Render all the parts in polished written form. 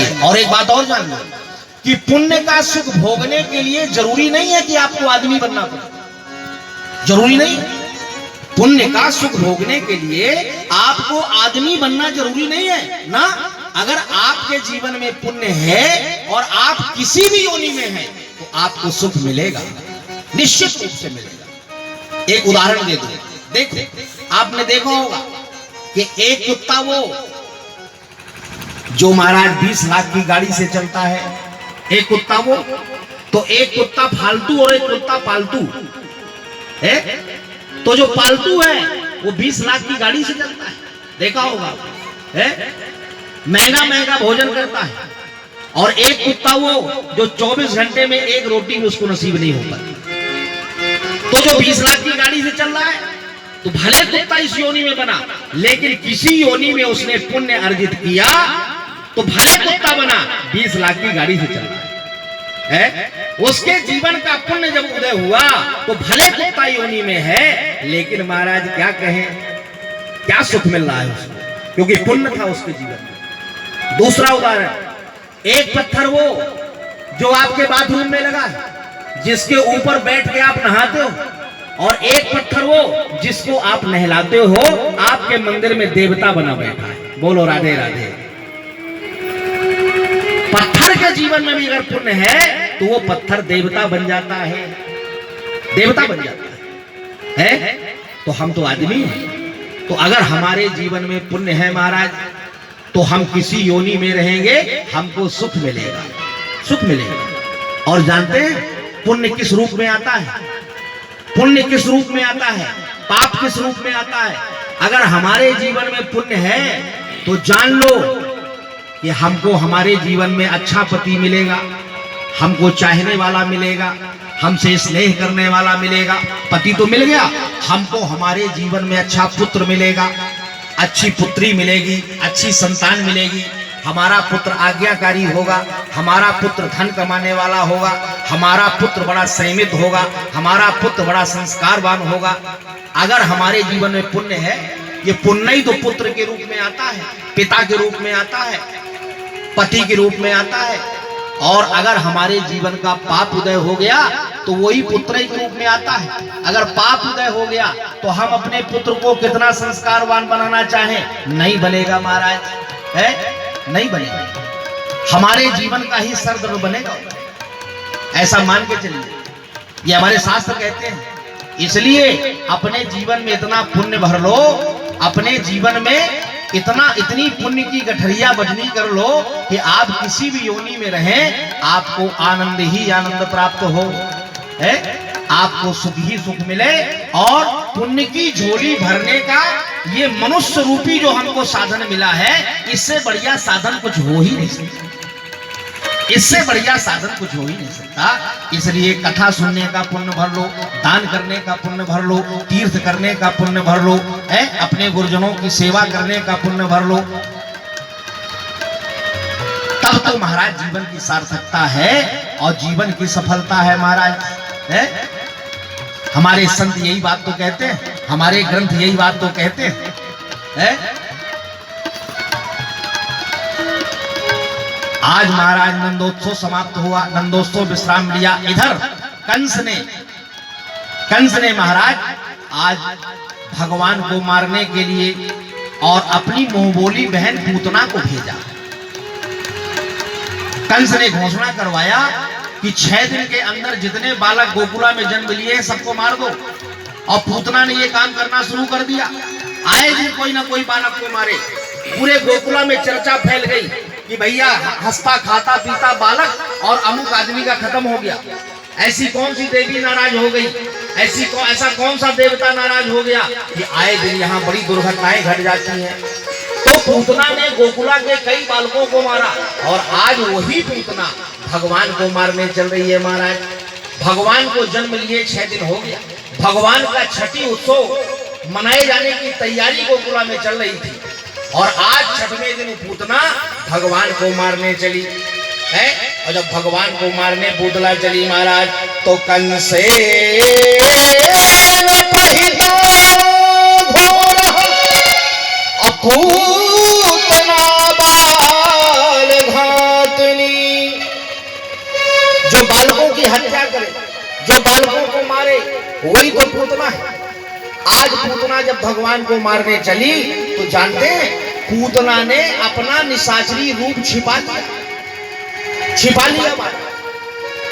चलिए, और एक बात और जान लो कि पुण्य का सुख भोगने के लिए जरूरी नहीं है कि आपको आदमी बनना पड़े, जरूरी नहीं। पुण्य का सुख भोगने के लिए आपको आदमी बनना जरूरी नहीं है ना। अगर आपके जीवन में पुण्य है और आप किसी भी योनि में हैं तो आपको सुख मिलेगा, निश्चित रूप से मिलेगा। एक उदाहरण दे दूं, देखो आपने देखा होगा कि एक कुत्ता वो जो महाराज 20 लाख की गाड़ी से चलता है, एक कुत्ता वो, तो एक कुत्ता फालतू और एक कुत्ता पालतू है। तो जो पालतू है वो 20 लाख की गाड़ी से चलता है, देखा होगा, है महंगा महंगा भोजन करता है। और एक कुत्ता वो जो 24 घंटे में एक रोटी भी उसको नसीब नहीं हो पाती। तो जो 20 लाख की गाड़ी से चल रहा है तो भले कुत्ता इस योनि में बना, लेकिन किसी योनि में उसने पुण्य अर्जित किया तो भले कुत्ता बना, 20 लाख की गाड़ी से चल रहा है। उसके जीवन का पुण्य जब उदय हुआ तो भले कुत्ता योनि में है, लेकिन महाराज क्या कहें, क्या सुख मिल रहा है उसको, क्योंकि पुण्य था उसके जीवन में। दूसरा उदाहरण, एक पत्थर वो जो आपके बाथरूम में लगा है, जिसके ऊपर बैठ के आप नहाते हो, और एक पत्थर वो जिसको आप नहलाते हो, आपके मंदिर में देवता बना बैठा है। बोलो राधे राधे। पत्थर के जीवन में भी अगर पुण्य है तो वो पत्थर देवता बन जाता है, देवता बन जाता है। तो हम तो आदमी हैं, तो अगर हमारे जीवन में पुण्य है महाराज तो हम किसी योनि में रहेंगे, हमको सुख मिलेगा, सुख मिलेगा। और जानते हैं पुण्य किस रूप में आता है, पुण्य किस रूप में आता है, पाप किस रूप में आता है। अगर हमारे जीवन में पुण्य है तो जान लो कि हमको हमारे जीवन में अच्छा पति मिलेगा, हमको चाहने वाला मिलेगा, हमसे स्नेह करने वाला मिलेगा। पति तो मिल गया, हमको हमारे जीवन में अच्छा पुत्र मिलेगा, अच्छी पुत्री मिलेगी, अच्छी संतान मिलेगी। हमारा पुत्र आज्ञाकारी होगा, हमारा पुत्र धन कमाने वाला होगा, हमारा पुत्र बड़ा संयमित होगा, हमारा पुत्र बड़ा संस्कारवान होगा। अगर हमारे जीवन में पुण्य है, ये पुण्य ही तो पुत्र के रूप में आता है, पिता के रूप में आता है, पति के रूप में आता है। और अगर हमारे जीवन का पाप उदय हो गया तो वही पुत्र ही के रूप में आता है। अगर पाप उदय हो गया तो हम अपने पुत्र को कितना संस्कारवान बनाना चाहें, नहीं बनेगा महाराज, है नहीं बनेगा। हमारे जीवन का ही सरदर्द बनेगा, ऐसा मान के चलिए, ये हमारे शास्त्र कहते हैं। इसलिए अपने जीवन में इतना पुण्य भर लो, अपने जीवन में इतनी पुण्य की गठरिया बजनी कर लो कि आप किसी भी योनि में रहें, आपको आनंद ही आनंद प्राप्त हो, है आपको सुख ही सुख मिले। और पुण्य की झोली भरने का ये मनुष्य रूपी जो हमको साधन मिला है, इससे बढ़िया साधन कुछ हो ही नहीं सकता, इससे बढ़िया साधन कुछ हो ही नहीं सकता। इसलिए कथा सुनने का पुण्य भर लो, दान करने का पुण्य भर लो, तीर्थ करने का पुण्य भर लो, है अपने गुरुजनों की सेवा करने का पुण्य भर लो। तब तो महाराज जीवन की सार्थकता है और जीवन की सफलता है महाराज, है। हमारे संत यही बात तो कहते हैं, हमारे ग्रंथ यही बात तो कहते हैं, है? आज महाराज नंदोत्सव समाप्त हुआ, नंदोत्सव विश्राम लिया। इधर कंस ने महाराज आज भगवान को मारने के लिए और अपनी मुंहबोली बहन पूतना को भेजा। कंस ने घोषणा करवाया कि 6 दिन के अंदर जितने बालक गोकुला में जन्म लिए हैं सबको मार दो। और पूतना ने ये काम करना शुरू कर दिया, आए दिन कोई ना कोई बालक को मारे। पूरे गोकुला में चर्चा फैल गई कि भैया हंसता खाता पीता बालक और अमुक आदमी का खत्म हो गया। ऐसी कौन सी देवी नाराज हो गई, ऐसा कौन सा देवता नाराज हो गया कि आए दिन यहाँ बड़ी दुर्घटनाएं घट जाती हैं। तो पूतना ने गोकुला के कई बालकों को मारा और आज वही पूतना भगवान को मारने चल रही है महाराज। भगवान को जन्म लिए 6 दिन हो गया, भगवान का छठी उत्सव मनाए जाने की तैयारी गोकुला में चल रही थी और आज 6वें दिन पूतना भगवान को मारने चली है। और जब भगवान को मारने पूतना चली महाराज तो कंसे पूतना बाल घाम को मारे वही तो पूतना है। आज पूतना जब भगवान को मारने चली तो जानते हैं पूतना ने अपना निशाचरी रूप छिपा लिया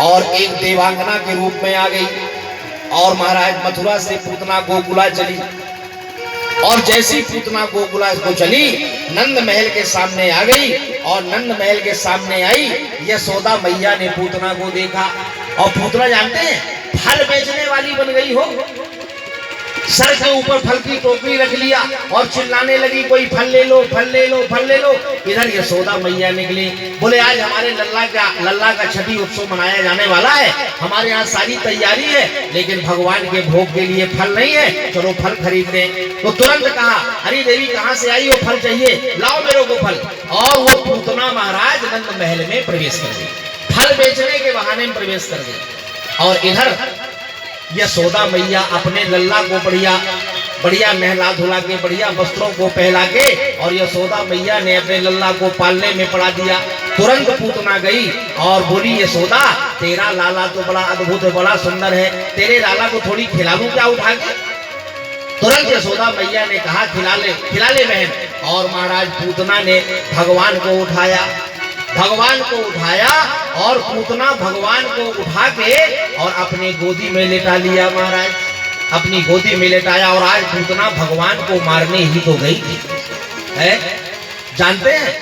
और एक देवांगना के रूप में आ गई। और महाराज मथुरा से पूतना गोकुला चली और जैसी पूतना गोकुला को चली नंद महल के सामने आ गई और नंद महल के सामने आई यशोदा मैया ने पूतना को देखा और पूतना जानते हैं फल बेचने वाली बन गई हो। सर के ऊपर फल की टोकरी रख लिया और चिल्लाने लगी कोई फल ले लो फल ले लो फल ले लो। इधर यशोदा मैया निकली, बोले आज हमारे लल्ला का छठी उत्सव मनाया जाने वाला है, हमारे यहाँ सारी तैयारी है लेकिन भगवान के भोग के लिए फल नहीं है, चलो फल खरीद लें। तो तुरंत कहा अरे देवी कहाँ से आई हो, फल चाहिए, लाओ मेरे को फल। और वो पूतना महाराज नंद महल में प्रवेश कर गई, फल बेचने के बहाने में प्रवेश कर गई। और इधर यशोदा मैया अपने लल्ला को बढ़िया नहला धुला के बढ़िया वस्त्रों को पहला के और यशोदा मैया ने अपने लल्ला को पालने में पड़ा दिया। तुरंत पूतना गई और बोली यशोदा तेरा लाला तो बड़ा अद्भुत है, बड़ा सुंदर है, तेरे लाला को थोड़ी खिला दूं क्या उठा के। तुरंत यशोदा मैया ने कहा खिला ले बहन। और महाराज पूतना ने भगवान को उठाया और पूतना भगवान को उठा के और अपने गोदी में लेटा लिया। महाराज अपनी गोदी में लेटाया और आज पूतना भगवान को मारने ही तो गई थी है। जानते हैं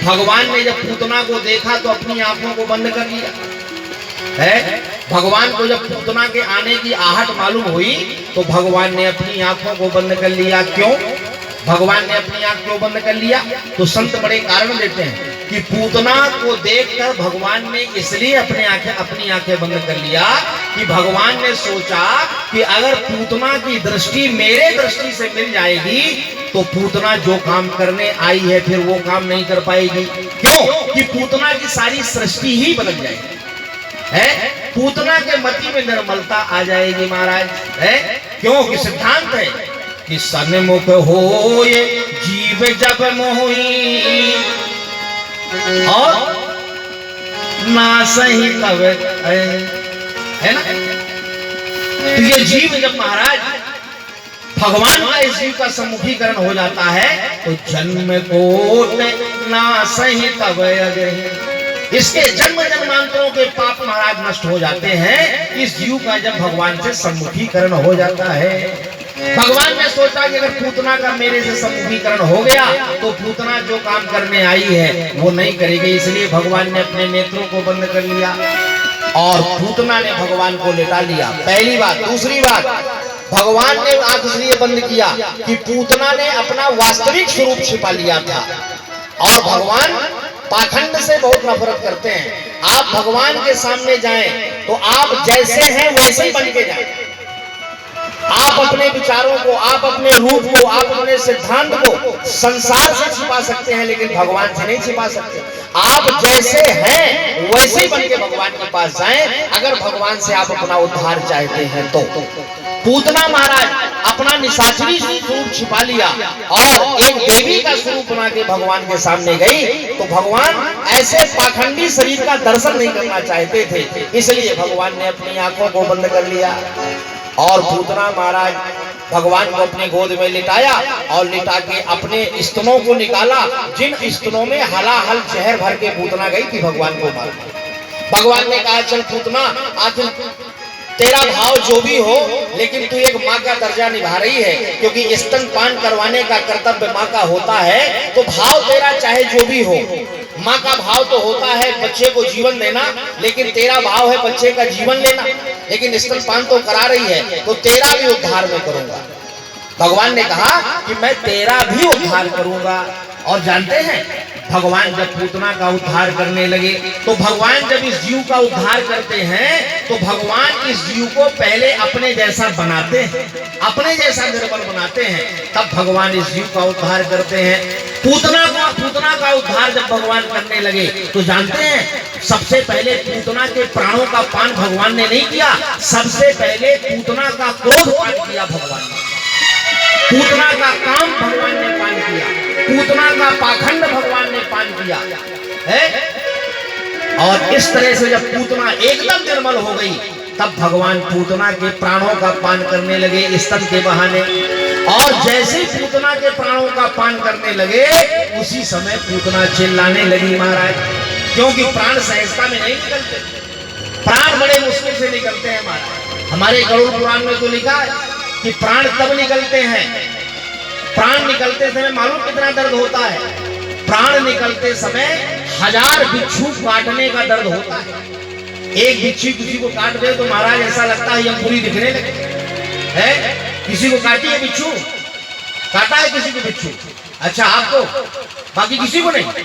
भगवान ने जब पूतना को देखा तो अपनी आंखों को बंद कर लिया है। भगवान को जब पूतना के आने की आहट मालूम हुई तो भगवान ने अपनी आंखों को बंद कर लिया। क्यों भगवान ने अपनी आंख क्यों बंद कर लिया? तो संत बड़े कारण देते हैं कि पूतना को देखकर भगवान ने इसलिए अपनी आंखें बंद कर लिया कि भगवान ने सोचा कि अगर पूतना की दृष्टि मेरे दृष्टि से मिल जाएगी तो पूतना जो काम करने आई है फिर वो काम नहीं कर पाएगी। क्यों कि पूतना की सारी सृष्टि ही बदल जाएगी है। पूतना के मति में निर्मलता आ जाएगी महाराज है। क्यों कि सिद्धांत है कि सन्मुख होए जीव जब मोही और ना सही तब है ना। तो ये जीव जब महाराज भगवान का इस जीव का सम्मुखीकरण हो जाता है तो जन्म कोट ना सही तब इसके जन्म जन्मांतरों के पाप महाराज नष्ट हो जाते हैं इस जीव का जब भगवान से सम्मुखीकरण हो जाता है। भगवान ने सोचा कि अगर पूतना का मेरे से सम्मुखीकरण हो गया तो पूतना जो काम करने आई है वो नहीं करेगी, इसलिए भगवान ने अपने नेत्रों को बंद कर लिया और पूतना ने भगवान को लेटा लिया। पहली बात। दूसरी बात, भगवान ने आंख इसलिए बंद किया कि पूतना ने अपना वास्तविक स्वरूप छिपा लिया था और भगवान पाखंड से बहुत नफरत करते हैं। आप भगवान के सामने जाएं तो आप जैसे हैं वैसे ही बन के जाएं। आप अपने विचारों को, आप अपने रूप को, आप अपने सिद्धांत को संसार से छिपा सकते हैं लेकिन भगवान से नहीं छिपा सकते। आप जैसे हैं वैसे ही बन के भगवान के पास जाएं अगर भगवान से आप अपना उद्धार चाहते हैं तो। पूतना महाराज अपना निशाचरी स्वरूप छिपा लिया और एक देवी का स्वरूप बना के भगवान के सामने गई तो भगवान ऐसे पाखंडी शरीर का दर्शन नहीं करना चाहते थे, इसलिए भगवान ने अपनी आंखों को बंद कर लिया और पूतना महाराज भगवान को अपने गोद में लिटाया और लिटा के अपने स्तनों को निकाला जिन स्तनों में हलाहल जहर भर के पूतना गई थी भगवान को मार। भगवान ने कहा चल पूतना आखिर तेरा भाव जो भी हो लेकिन तू एक माँ का दर्जा निभा रही है क्योंकि स्तनपान करवाने का कर्तव्य माँ का होता है। तो भाव तेरा चाहे जो भी हो, माँ का भाव तो होता है बच्चे को जीवन देना लेकिन तेरा भाव है बच्चे का जीवन लेना, लेकिन स्तनपान तो करा रही है तो तेरा भी उद्धार मैं करूंगा। भगवान ने कहा कि मैं तेरा भी उद्धार करूंगा। और जानते हैं भगवान जब पूतना का उद्धार करने लगे तो भगवान जब इस जीव का उद्धार करते हैं तो भगवान इस जीव को पहले अपने जैसा बनाते हैं, अपने जैसा निर्बल बनाते हैं, तब भगवान इस जीव का उद्धार करते हैं। पूतना का उद्धार जब भगवान करने लगे तो जानते हैं सबसे पहले पूतना के प्राणों का पान भगवान ने नहीं किया, सबसे पहले पूतना का क्रोध पान किया भगवान ने, पूतना का काम भगवान ने पान किया, पूतना का पाखंड भगवान ने पान किया है। और इस तरह से जब पूतना एकदम निर्मल हो गई तब भगवान पूतना के प्राणों का पान करने लगे स्तन के बहाने। और जैसे पूतना के प्राणों का पान करने लगे उसी समय पूतना चिल्लाने लगी महाराज, क्योंकि प्राण सहजता में नहीं निकलते, प्राण बड़े मुश्किल से निकलते हैं महाराज। हमारे गरुड़ पुराण में तो लिखा है कि प्राण तब निकलते हैं, प्राण निकलते समय मालूम कितना दर्द होता है, प्राण निकलते समय 1000 बिच्छू काटने का दर्द होता है। एक बिच्छू किसी को काट दे तो महाराज ऐसा लगता है यमपुरी दिखने लगे है। किसी को काटी है बिच्छू, काटा है किसी को बिच्छू? अच्छा आपको, बाकी किसी को नहीं।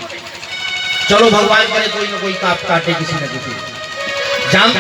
चलो भगवान करे कोई ना कोई काटे किसी न किसी जान।